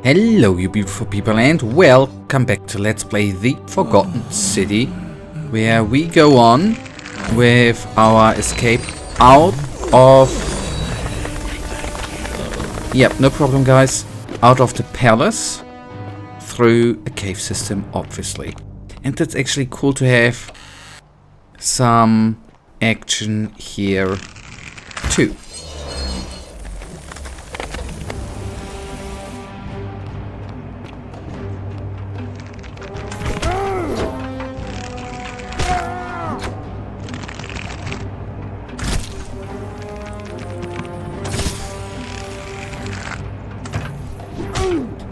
Hello you beautiful people and welcome back to Let's Play The Forgotten City, where we go on with our escape out of... Yep, no problem guys. Out of the palace through a cave system, obviously. And that's actually cool to have some action here too.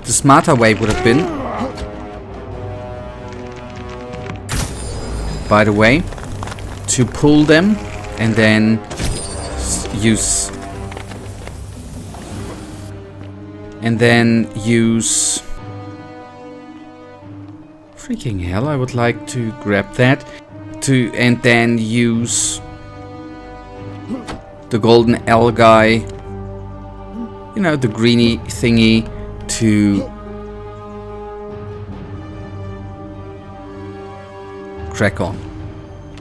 The smarter way would have been, by the way, to pull them and then use freaking hell, I would like to grab that and then use the golden algae, you know, the greeny thingy, to crack on.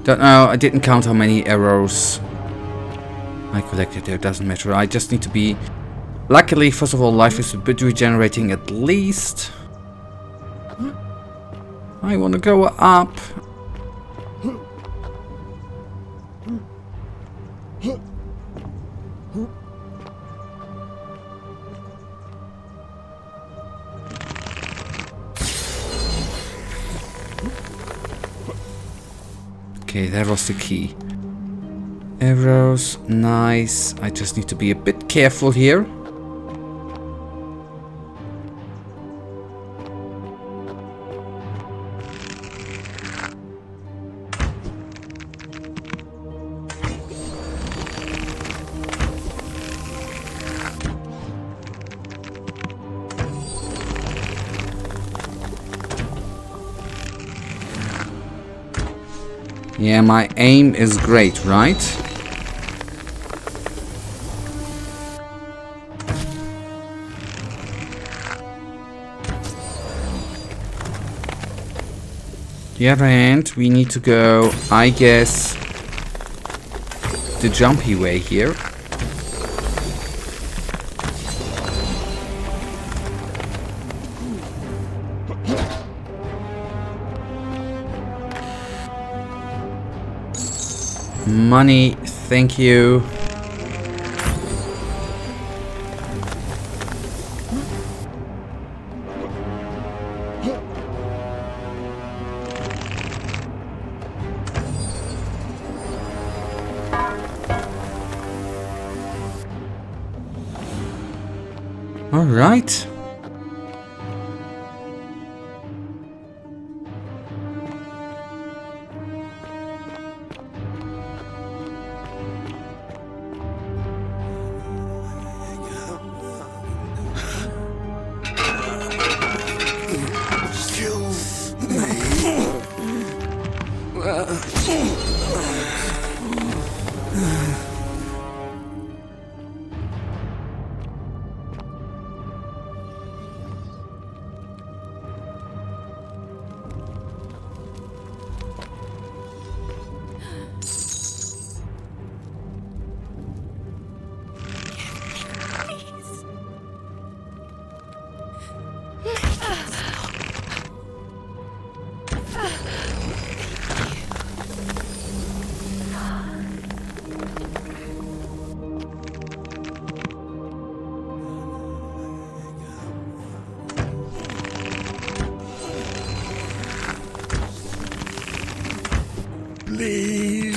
Don't know, I didn't count how many arrows I collected there, doesn't matter. I just need to be... Luckily, first of all, life is a bit regenerating at least. I want to go up. Okay, that was the key. Arrows, nice. I just need to be a bit careful here. Yeah, my aim is great, right? The other hand, we need to go, I guess, the jumpy way here. Money, thank you. All right. Please.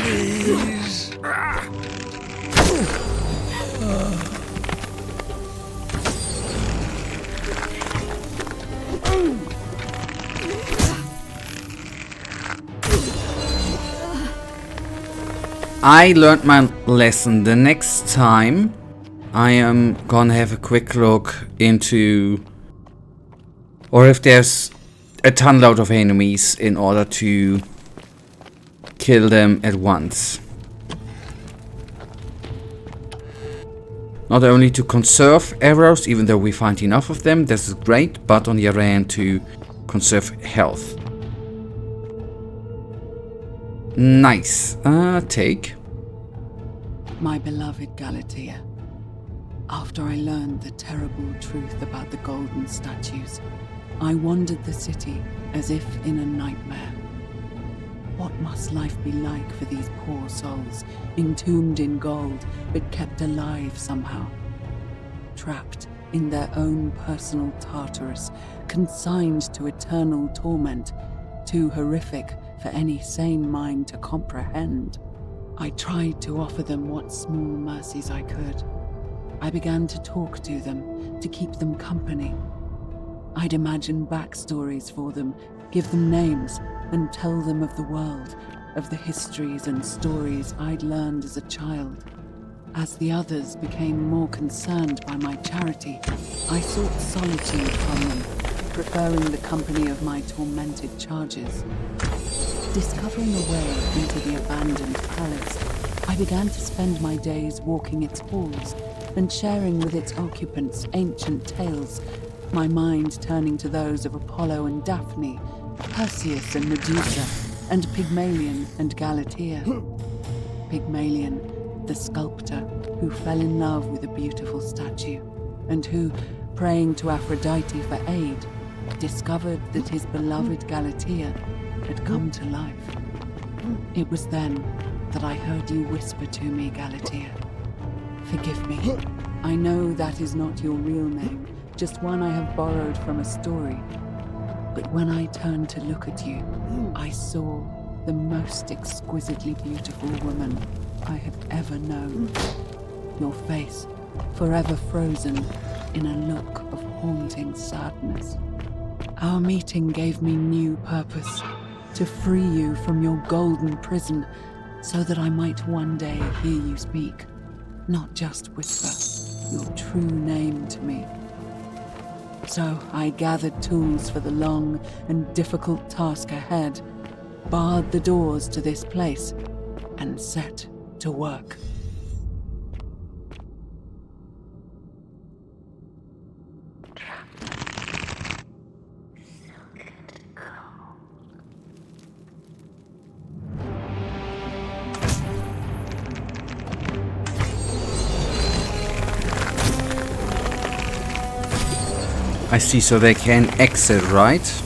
Please. I learned my lesson. The next time I am gonna have a quick look into, or if there's a ton load of enemies, in order to kill them at once. Not only to conserve arrows, even though we find enough of them, this is great, but on the other hand to conserve health. Nice. Take. My beloved Galatea, after I learned the terrible truth about the golden statues, I wandered the city as if in a nightmare. What must life be like for these poor souls, entombed in gold, but kept alive somehow? Trapped in their own personal Tartarus, consigned to eternal torment, too horrific for any sane mind to comprehend. I tried to offer them what small mercies I could. I began to talk to them, to keep them company. I'd imagine backstories for them, give them names, and tell them of the world, of the histories and stories I'd learned as a child. As the others became more concerned by my charity, I sought solitude from them, preferring the company of my tormented charges. Discovering a way into the abandoned palace, I began to spend my days walking its halls and sharing with its occupants ancient tales, my mind turning to those of Apollo and Daphne, Perseus and Medusa, and Pygmalion and Galatea. Pygmalion, the sculptor who fell in love with a beautiful statue, and who, praying to Aphrodite for aid, discovered that his beloved Galatea had come to life. It was then that I heard you whisper to me, Galatea. Forgive me. I know that is not your real name, just one I have borrowed from a story. But when I turned to look at you, I saw the most exquisitely beautiful woman I had ever known. Your face, forever frozen in a look of haunting sadness. Our meeting gave me new purpose, to free you from your golden prison, so that I might one day hear you speak, not just whisper your true name to me. So I gathered tools for the long and difficult task ahead, barred the doors to this place, and set to work. I see, so they can exit, right?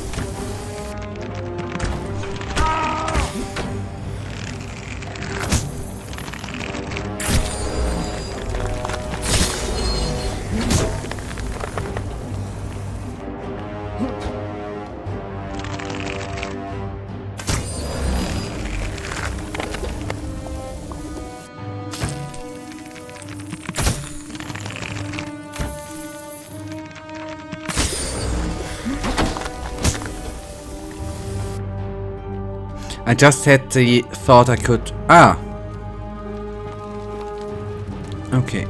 I just had the thought I could... Ah! Okay.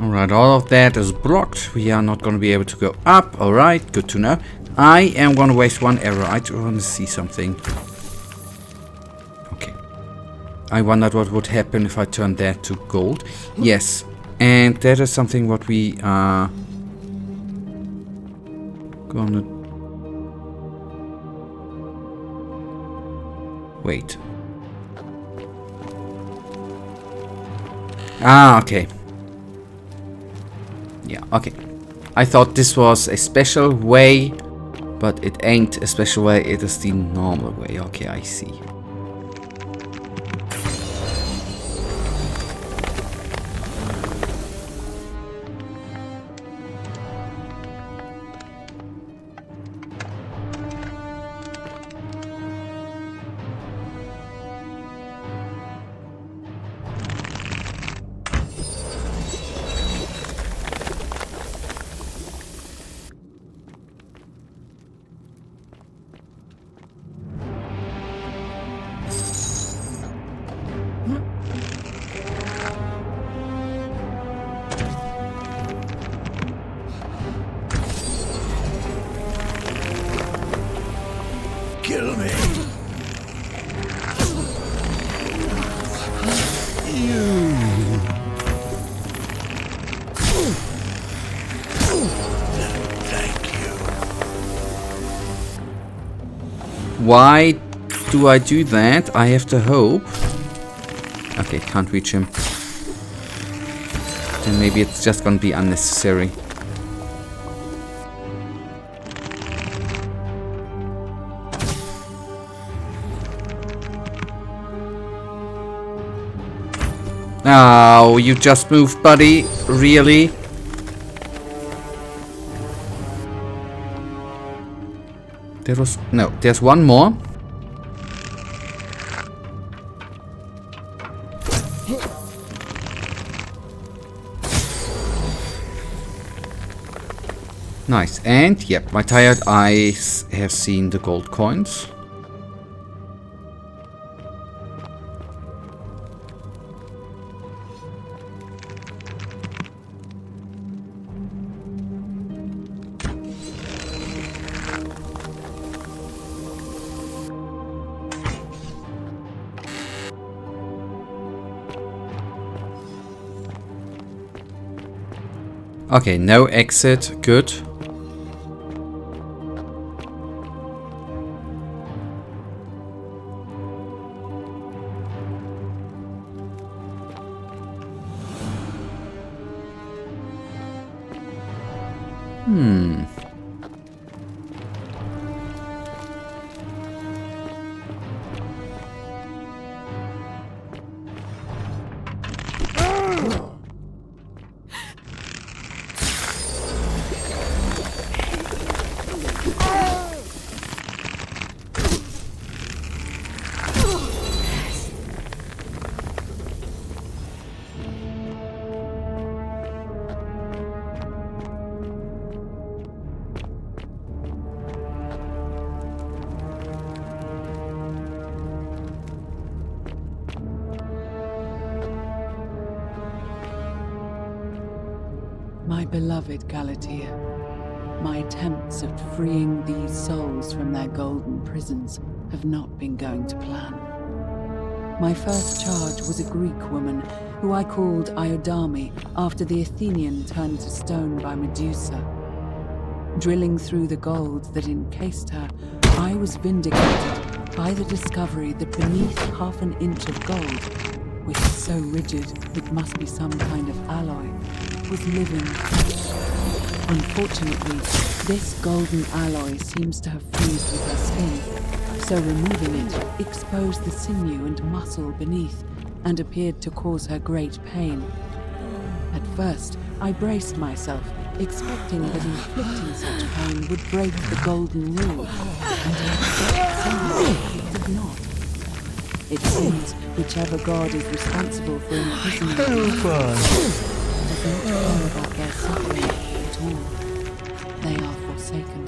Alright, all of that is blocked. We are not going to be able to go up. Alright, good to know. I am going to waste one arrow. I want to see something. Okay. I wondered what would happen if I turned that to gold. Yes. And that is something what we are gonna... Wait. Ah, okay. Yeah, okay. I thought this was a special way, but it ain't a special way, it is the normal way. Okay, I see. Thank you. Why do I do that? I have to hope. Okay, can't reach him. Then maybe it's just gonna be unnecessary. Oh, you just moved, buddy. Really? There was... No, there's one more. Nice. And, yep, my tired eyes have seen the gold coins. Okay, no exit. Good. My beloved Galatea, my attempts at freeing these souls from their golden prisons have not been going to plan. My first charge was a Greek woman who I called Iodame after the Athenian turned to stone by Medusa. Drilling through the gold that encased her, I was vindicated by the discovery that beneath half an inch of gold, which is so rigid it must be some kind of alloy, was living flesh. Unfortunately, this golden alloy seems to have fused with her skin, so removing it exposed the sinew and muscle beneath and appeared to cause her great pain. At first, I braced myself, expecting that inflicting such pain would break the golden rule, and it did not. It seems whichever god is responsible for imprisoning does not care about their suffering at all. They are forsaken.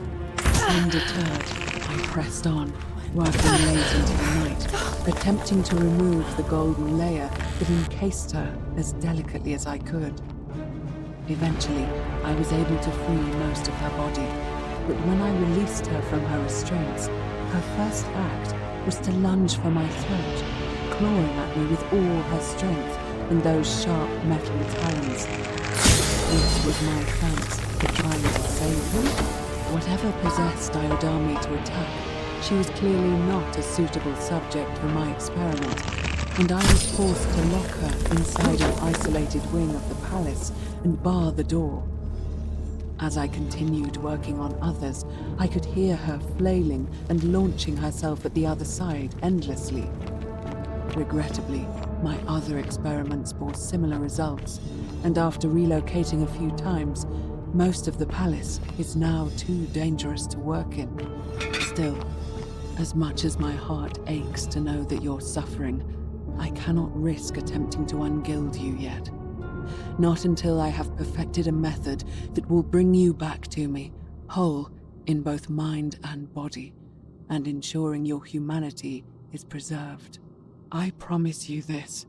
Undeterred, I pressed on, working late into the night, attempting to remove the golden layer that encased her as delicately as I could. Eventually, I was able to free most of her body, but when I released her from her restraints, her first act was to lunge for my throat, clawing at me with all her strength and those sharp metal talons. This was my thanks for trying to save me. Whatever possessed Iodame to attack, she was clearly not a suitable subject for my experiment, and I was forced to lock her inside an isolated wing of the palace and bar the door. As I continued working on others, I could hear her flailing and launching herself at the other side endlessly. Regrettably, my other experiments bore similar results, and after relocating a few times, most of the palace is now too dangerous to work in. Still, as much as my heart aches to know that you're suffering, I cannot risk attempting to ungild you yet. Not until I have perfected a method that will bring you back to me, whole in both mind and body, and ensuring your humanity is preserved. I promise you this.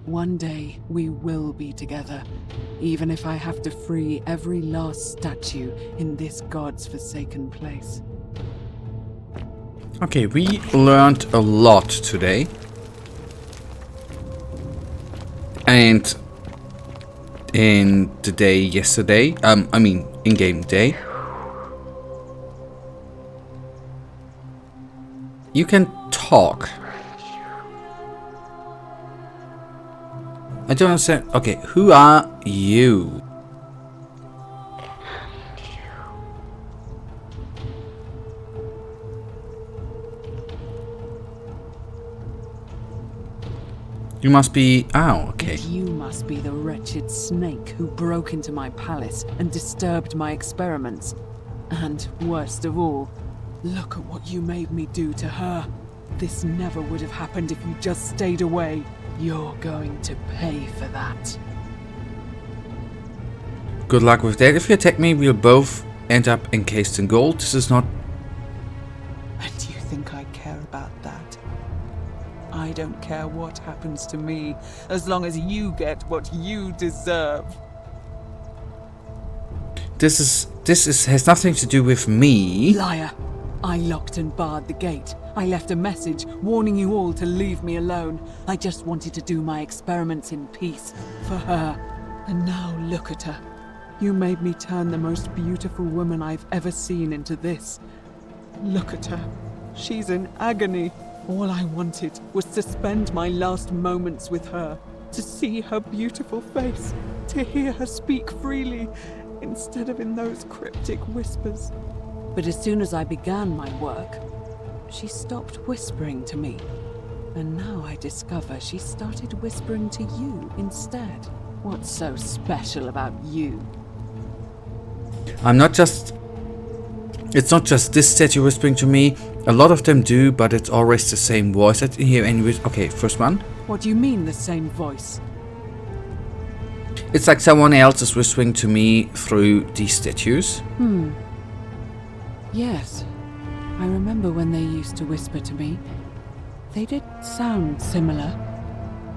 One day we will be together, even if I have to free every last statue in this god's forsaken place. Okay, we learned a lot today. And in the day yesterday, in-game day, you can talk. I don't understand. Okay, who are you? You must be... Oh, okay. And you must be the wretched snake who broke into my palace and disturbed my experiments. And worst of all, look at what you made me do to her. This never would have happened if you just stayed away. You're going to pay for that. Good luck with that. If you attack me, we'll both end up encased in gold. This is not... And you think I care about that? I don't care what happens to me, as long as you get what you deserve. This has nothing to do with me. Liar! I locked and barred the gate. I left a message warning you all to leave me alone. I just wanted to do my experiments in peace, for her. And now look at her. You made me turn the most beautiful woman I've ever seen into this. Look at her. She's in agony. All I wanted was to spend my last moments with her, to see her beautiful face, to hear her speak freely, instead of in those cryptic whispers. But as soon as I began my work, she stopped whispering to me. And now I discover she started whispering to you instead. What's so special about you? I'm not just... It's not just this statue whispering to me. A lot of them do, but it's always the same voice. I didn't hear any... Okay, first one. What do you mean, the same voice? It's like someone else is whispering to me through these statues. Yes. I remember when they used to whisper to me. They did sound similar.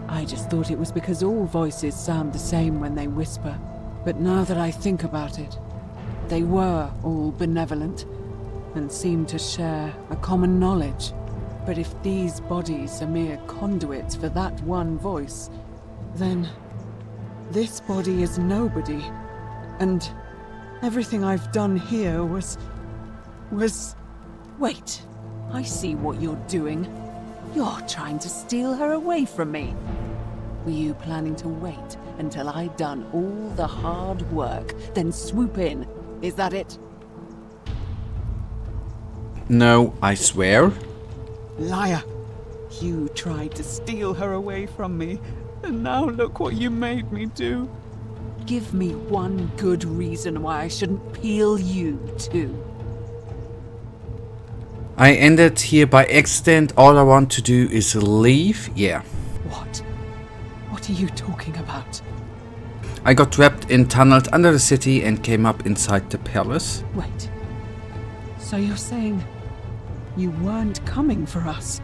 I just thought it was because all voices sound the same when they whisper. But now that I think about it, they were all benevolent and seemed to share a common knowledge. But if these bodies are mere conduits for that one voice, then this body is nobody. And everything I've done here was... Wait, I see what you're doing. You're trying to steal her away from me. Were you planning to wait until I'd done all the hard work, then swoop in? Is that it? No, I swear. Liar! You tried to steal her away from me, and now look what you made me do. Give me one good reason why I shouldn't peel you too. I ended here by accident. All I want to do is leave. Yeah. What? What are you talking about? I got trapped in tunnels under the city and came up inside the palace. Wait. So you're saying you weren't coming for us?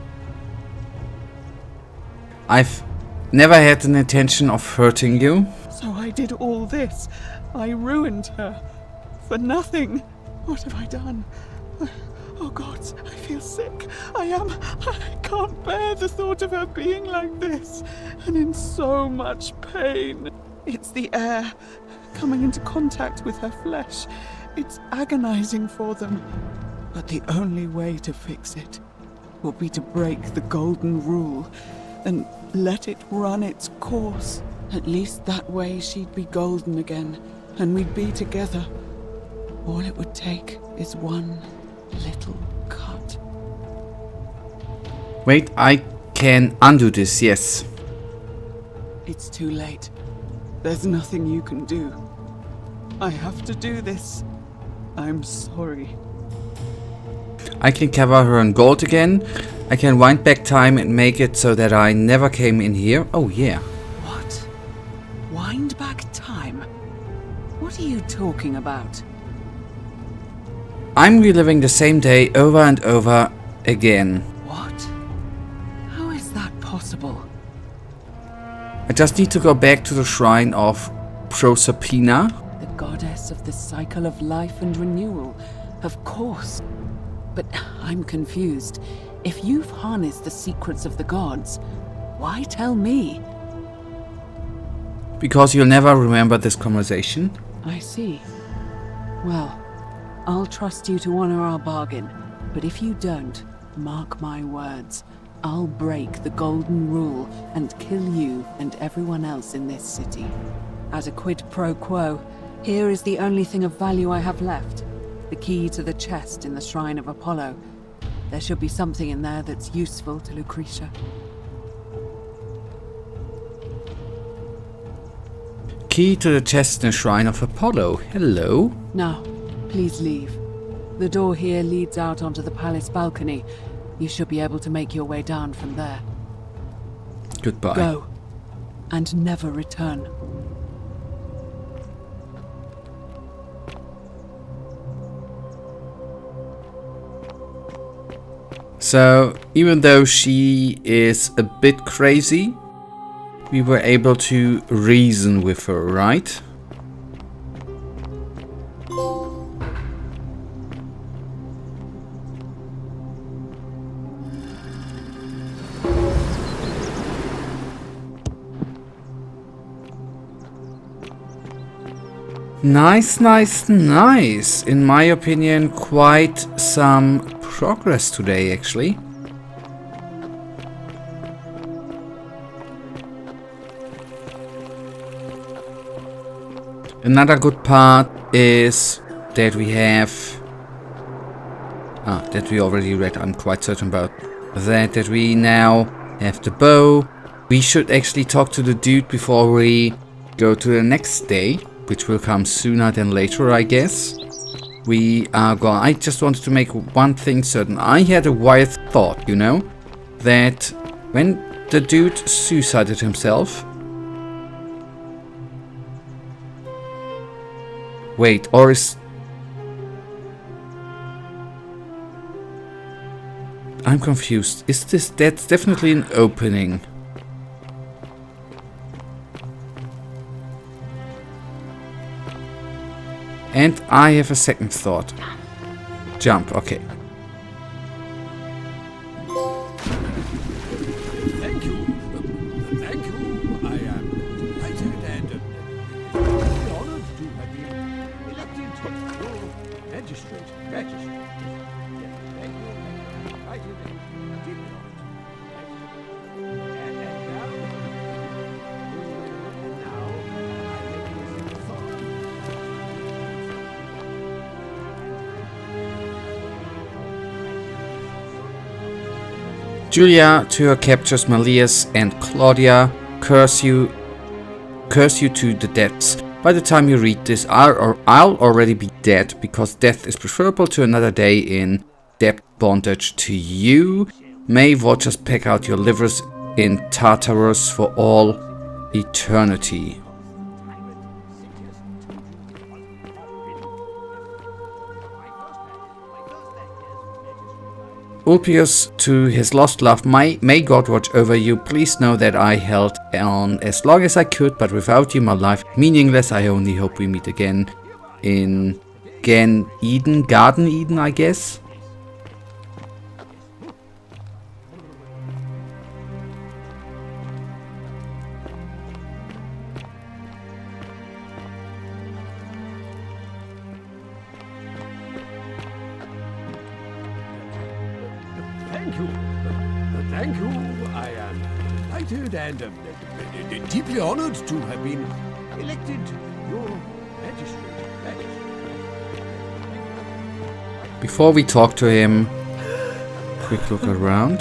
I've never had an intention of hurting you. So I did all this. I ruined her. For nothing. What have I done? Oh God, I feel sick. I can't bear the thought of her being like this. And in so much pain. It's the air coming into contact with her flesh. It's agonizing for them. But the only way to fix it will be to break the golden rule and let it run its course. At least that way she'd be golden again, and we'd be together. All it would take is one little cut. Wait, I can undo this, yes. It's too late. There's nothing you can do. I have to do this. I'm sorry. I can cover her in gold again. I can wind back time and make it so that I never came in here. Oh yeah. What? Wind back time? What are you talking about? I'm reliving the same day over and over again. What? How is that possible? I just need to go back to the shrine of Proserpina. The goddess of the cycle of life and renewal. Of course. But I'm confused. If you've harnessed the secrets of the gods, why tell me? Because you'll never remember this conversation. I see. Well, I'll trust you to honor our bargain. But if you don't, mark my words, I'll break the golden rule and kill you and everyone else in this city. As a quid pro quo, here is the only thing of value I have left. The key to the chest in the Shrine of Apollo. There should be something in there that's useful to Lucretia. Key to the chest in the Shrine of Apollo. Hello. Now, please leave. The door here leads out onto the palace balcony. You should be able to make your way down from there. Goodbye. Go. And never return. So, even though she is a bit crazy, we were able to reason with her, right? Nice, nice, nice. In my opinion, quite some progress today, actually. Another good part is that we have... that we already read, I'm quite certain about that we now have the bow. We should actually talk to the dude before we go to the next day, which will come sooner than later, I guess. We are going... I just wanted to make one thing certain. I had a wild thought, you know, that when the dude suicided himself... Wait, or is... I'm confused. Is this... That's definitely an opening. And I have a second thought. Jump, okay. Thank you. Thank you. I am delighted and honored to have been elected your magistrate. Thank you. Thank you. Delighted and deeply honored. And now I make this thought. Julia to her captures Malleus and Claudia curse you to the depths. By the time you read this, I'll already be dead, because death is preferable to another day in debt bondage to you. May vultures peck out your livers in Tartarus for all eternity. Ulpius to his lost love, may God watch over you. Please know that I held on as long as I could, but without you my life meaningless. I only hope we meet again in Garden Eden, I guess. Thank you. Thank you. I am delighted and deeply honored to have been elected your magistrate. Before we talk to him, quick look around.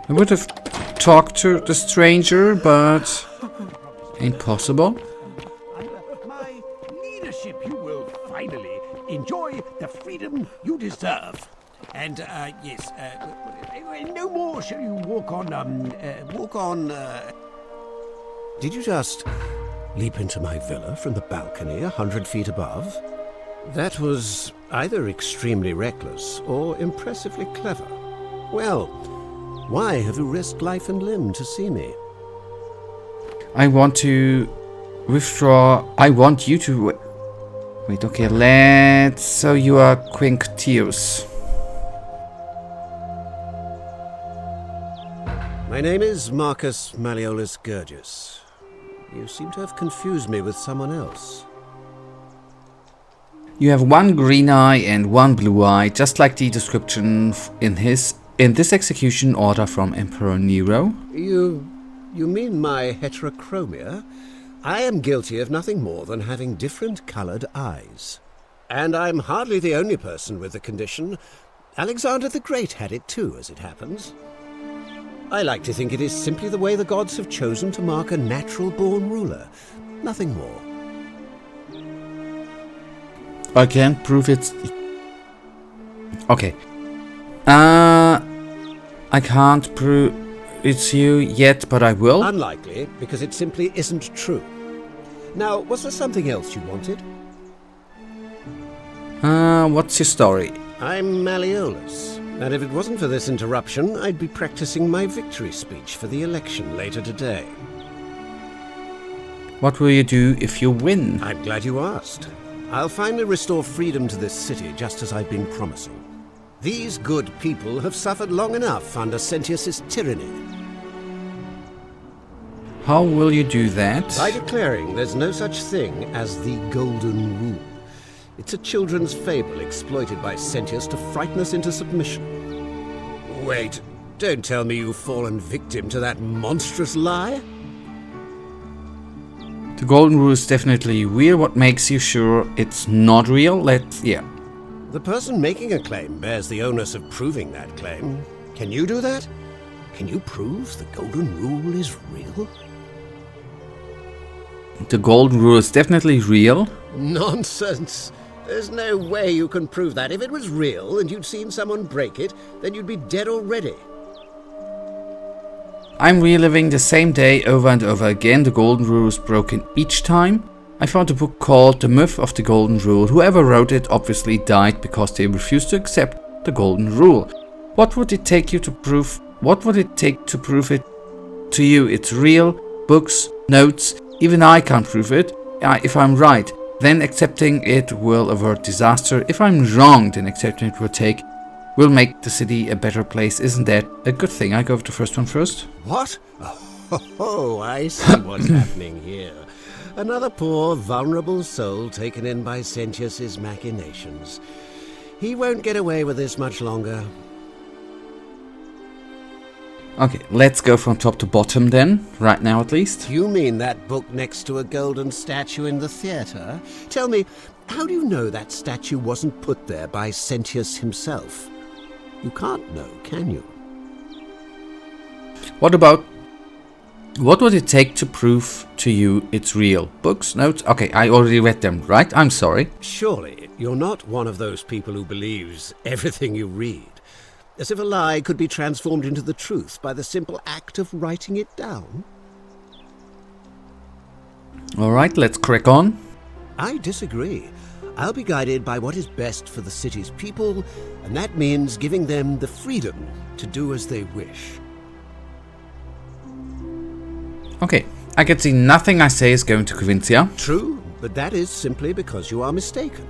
I would have talked to the stranger, but ain't possible. My leadership, you will finally enjoy the freedom you deserve. And, yes, no more shall you walk on, Did you just leap into my villa from the balcony 100 feet above? That was either extremely reckless or impressively clever. Well, why have you risked life and limb to see me? I want to withdraw. I want you to... Wait, okay, let's... So you are Quinctius. My name is Marcus Malleolus Gurgis. You seem to have confused me with someone else. You have one green eye and one blue eye, just like the description in this execution order from Emperor Nero. You mean my heterochromia? I am guilty of nothing more than having different coloured eyes. And I'm hardly the only person with the condition. Alexander the Great had it too, as it happens. I like to think it is simply the way the gods have chosen to mark a natural-born ruler. Nothing more. I can't prove it's... Okay. I can't prove it's you yet, but I will. Unlikely, because it simply isn't true. Now, was there something else you wanted? What's your story? I'm Malleolus, and if it wasn't for this interruption, I'd be practicing my victory speech for the election later today. What will you do if you win? I'm glad you asked. I'll finally restore freedom to this city, just as I've been promising. These good people have suffered long enough under Sentius's tyranny. How will you do that? By declaring there's no such thing as the Golden Rule. It's a children's fable exploited by Sentius to frighten us into submission. Wait, don't tell me you've fallen victim to that monstrous lie? The Golden Rule is definitely real. What makes you sure it's not real? The person making a claim bears the onus of proving that claim. Can you do that? Can you prove the Golden Rule is real? The Golden Rule is definitely real. Nonsense! There's no way you can prove that. If it was real and you'd seen someone break it, then you'd be dead already. I'm reliving the same day over and over again. The Golden Rule is broken each time. I found a book called The Myth of the Golden Rule. Whoever wrote it obviously died because they refused to accept the Golden Rule. What would it take to prove it to you it's real? Books, notes, even I can't prove it. If I'm right, then accepting it will avert disaster. If I'm wrong, then accepting it will make the city a better place. Isn't that a good thing? I go with the first one first. What? Oh, I see what's happening here. Another poor, vulnerable soul taken in by Sentius's machinations. He won't get away with this much longer. Okay, let's go from top to bottom then, right now at least. You mean that book next to a golden statue in the theatre? Tell me, how do you know that statue wasn't put there by Sentius himself? You can't know, can you? What would it take to prove to you it's real? Books, notes? Okay, I already read them, right? I'm sorry. Surely, you're not one of those people who believes everything you read. As if a lie could be transformed into the truth by the simple act of writing it down. Alright, let's crack on. I disagree. I'll be guided by what is best for the city's people, and that means giving them the freedom to do as they wish. Okay, I can see nothing I say is going to convince you. True, but that is simply because you are mistaken.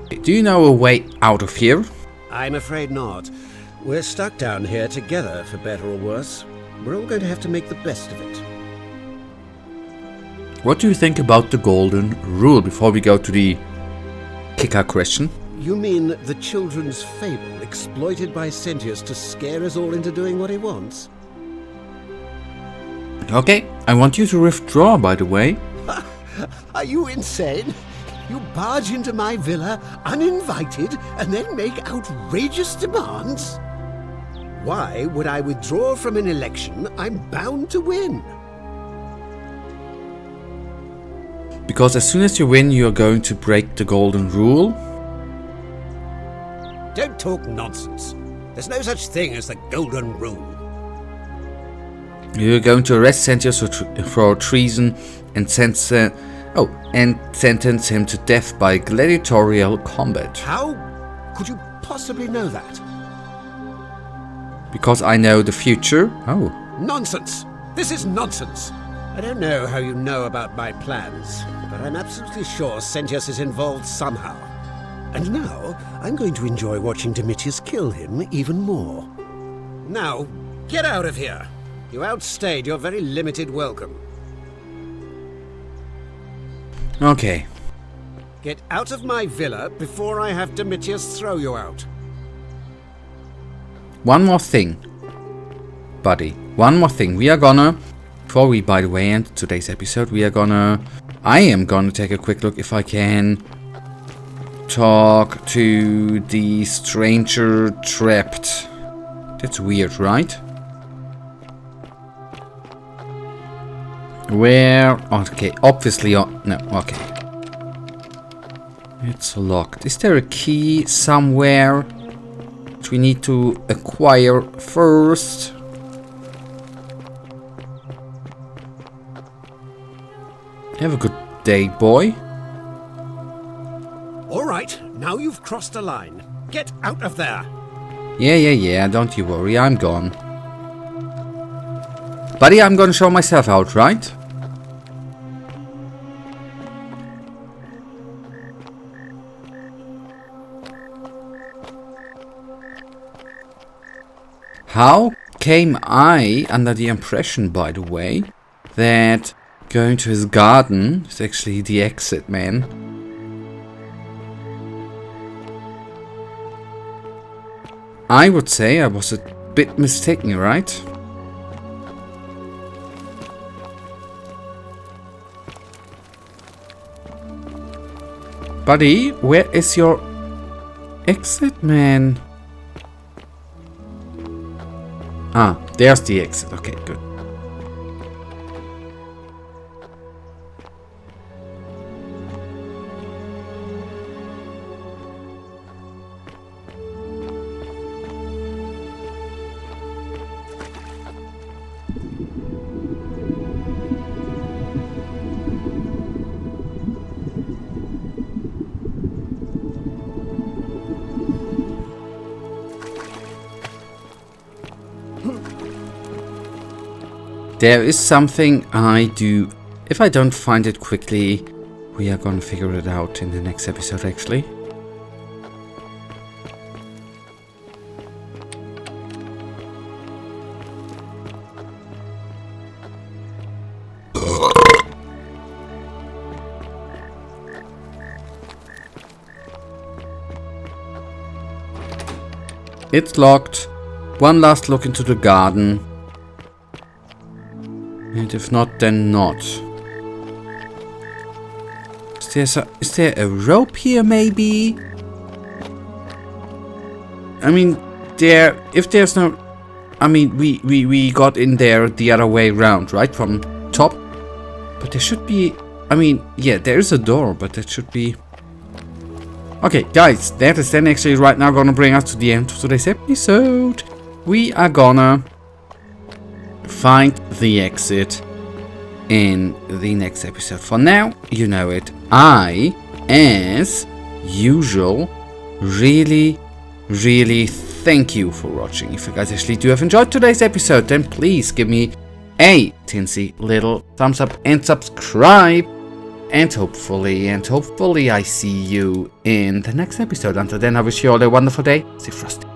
Do you know a way out of here? I'm afraid not. We're stuck down here together, for better or worse. We're all going to have to make the best of it. What do you think about the Golden Rule before we go to the kicker question? You mean the children's fable exploited by Sentius to scare us all into doing what he wants? Okay, I want you to withdraw, by the way. Are you insane? You barge into my villa uninvited and then make outrageous demands? Why would I withdraw from an election I'm bound to win? Because as soon as you win, you're going to break the Golden Rule. Don't talk nonsense. There's no such thing as the Golden Rule. You're going to arrest Sentius for treason and sentence him to death by gladiatorial combat. How could you possibly know that? Because I know the future. Oh. Nonsense! This is nonsense! I don't know how you know about my plans, but I'm absolutely sure Sentius is involved somehow. And now, I'm going to enjoy watching Domitius kill him even more. Now, Get out of here! You outstayed your very limited welcome. Okay. Get out of my villa before I have Domitius throw you out. One more thing, buddy. One more thing. We are gonna, before we, by the way, end today's episode, I am gonna take a quick look if I can talk to the stranger trapped. That's weird, right? Where? Okay, obviously, no, okay. It's locked. Is there a key somewhere which we need to acquire first? Have a good day, boy. All right, now you've crossed a line. Get out of there. Yeah, don't you worry, I'm gone. Buddy, I'm gonna show myself out, right? How came I under the impression, by the way, that going to his garden is actually the exit, man? I would say I was a bit mistaken, right? Buddy, where is your exit, man? Ah, there's the exit. Okay, good. There is something I do. If I don't find it quickly, we are gonna figure it out in the next episode, actually. It's locked. One last look into the garden. And if not, then not. Is there a rope here, maybe? I mean, if there's no... I mean, we got in there the other way around, right? From top. But there should be... I mean, yeah, there is a door, but that should be... Okay, guys, that is then actually right now gonna bring us to the end of today's episode. We are gonna find the exit in the next episode. For now, you know it. I, as usual, really thank you for watching. If you guys actually do have enjoyed today's episode, then please give me a tinsy little thumbs up and subscribe. And hopefully I see you in the next episode. Until then, I wish you all a wonderful day. Stay frosty.